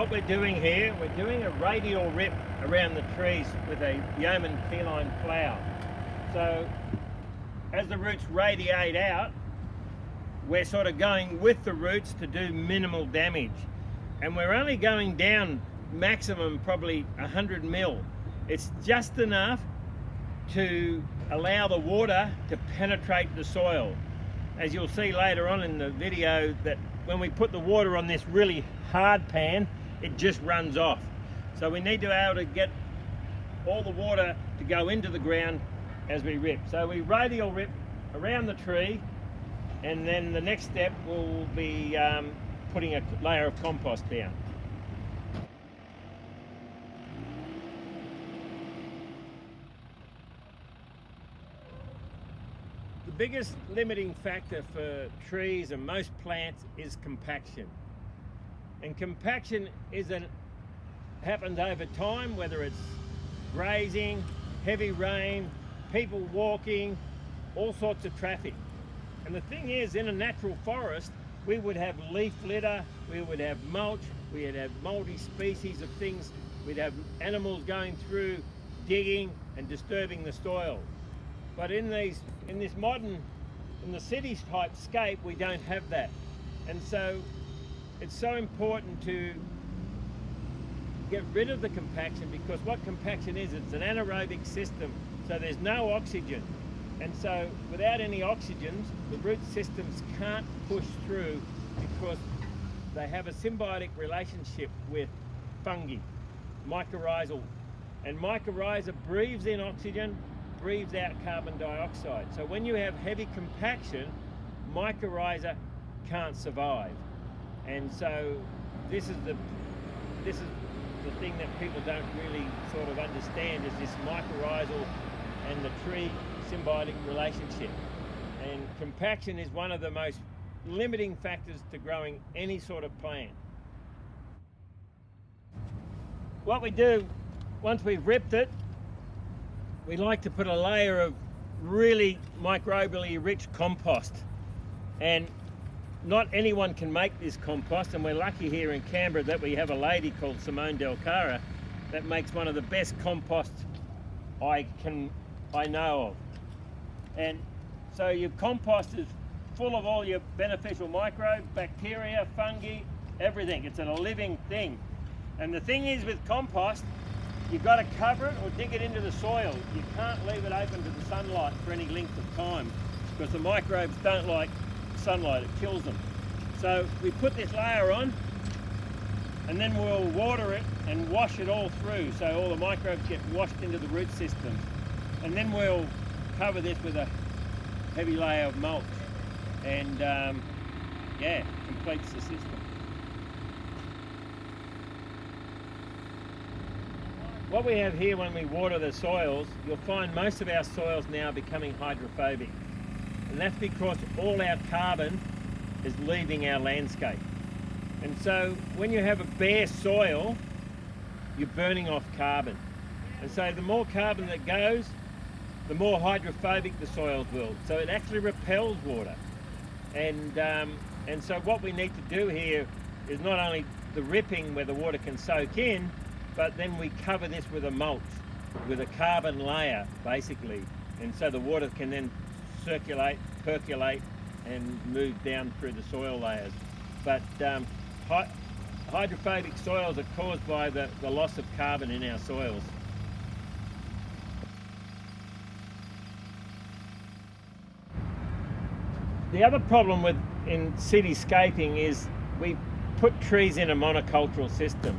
What we're doing here, we're doing a radial rip around the trees with a yeoman keyline plough. So as the roots radiate out, we're sort of going with the roots to do minimal damage. And we're only going down maximum probably 100 mil. It's just enough to allow the water to penetrate the soil. As you'll see later on in the video, that when we put the water on this really hard pan, it just runs off. So we need to be able to get all the water to go into the ground as we rip. So we radial rip around the tree, and then the next step will be putting a layer of compost down. The biggest limiting factor for trees and most plants is compaction. And compaction happens over time, whether it's grazing, heavy rain, people walking, all sorts of traffic. And the thing is, in a natural forest, we would have leaf litter, we would have mulch, we would have multi-species of things, we'd have animals going through, digging and disturbing the soil. But in the city type scape, we don't have that. And so it's so important to get rid of the compaction, because what compaction is, it's an anaerobic system, so there's no oxygen. And so without any oxygens, the root systems can't push through because they have a symbiotic relationship with fungi, mycorrhizal. And mycorrhiza breathes in oxygen, breathes out carbon dioxide. So when you have heavy compaction, mycorrhiza can't survive. And so this is the thing that people don't really sort of understand, is this mycorrhizal and the tree symbiotic relationship. And compaction is one of the most limiting factors to growing any sort of plant. What we do, once we've ripped it, we like to put a layer of really microbially rich compost. And not anyone can make this compost, and we're lucky here in Canberra that we have a lady called Simone Del Cara that makes one of the best composts I know of. And so your compost is full of all your beneficial microbes, bacteria, fungi, everything. It's a living thing. And the thing is, with compost, you've got to cover it or dig it into the soil. You can't leave it open to the sunlight for any length of time, because the microbes don't like sunlight, it kills them. So we put this layer on, and then we'll water it and wash it all through, so all the microbes get washed into the root system. And then we'll cover this with a heavy layer of mulch, and yeah, completes the system. What we have here when we water the soils, you'll find most of our soils now becoming hydrophobic. And that's because all our carbon is leaving our landscape. And so when you have a bare soil, you're burning off carbon. And so the more carbon that goes, the more hydrophobic the soils will. So it actually repels water. And so what we need to do here is not only the ripping where the water can soak in, but then we cover this with a mulch, with a carbon layer, basically. And so the water can then circulate, percolate, and move down through the soil layers. But hydrophobic soils are caused by the loss of carbon in our soils. The other problem in cityscaping is we put trees in a monocultural system.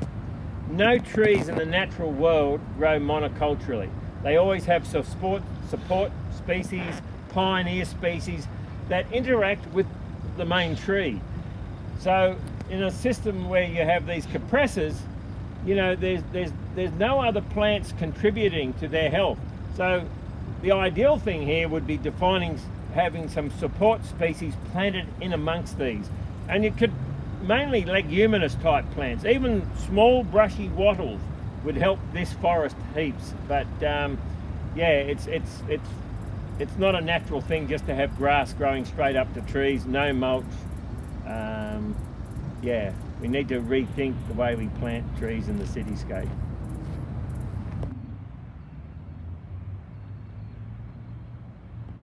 No trees in the natural world grow monoculturally. They always have support species, pioneer species that interact with the main tree. So in a system where you have these Cupressus, you know, there's no other plants contributing to their health. So the ideal thing here would be having some support species planted in amongst these. And you could mainly leguminous type plants, even small brushy wattles would help this forest heaps. But yeah, it's not a natural thing just to have grass growing straight up to trees, no mulch. Yeah. We need to rethink the way we plant trees in the cityscape.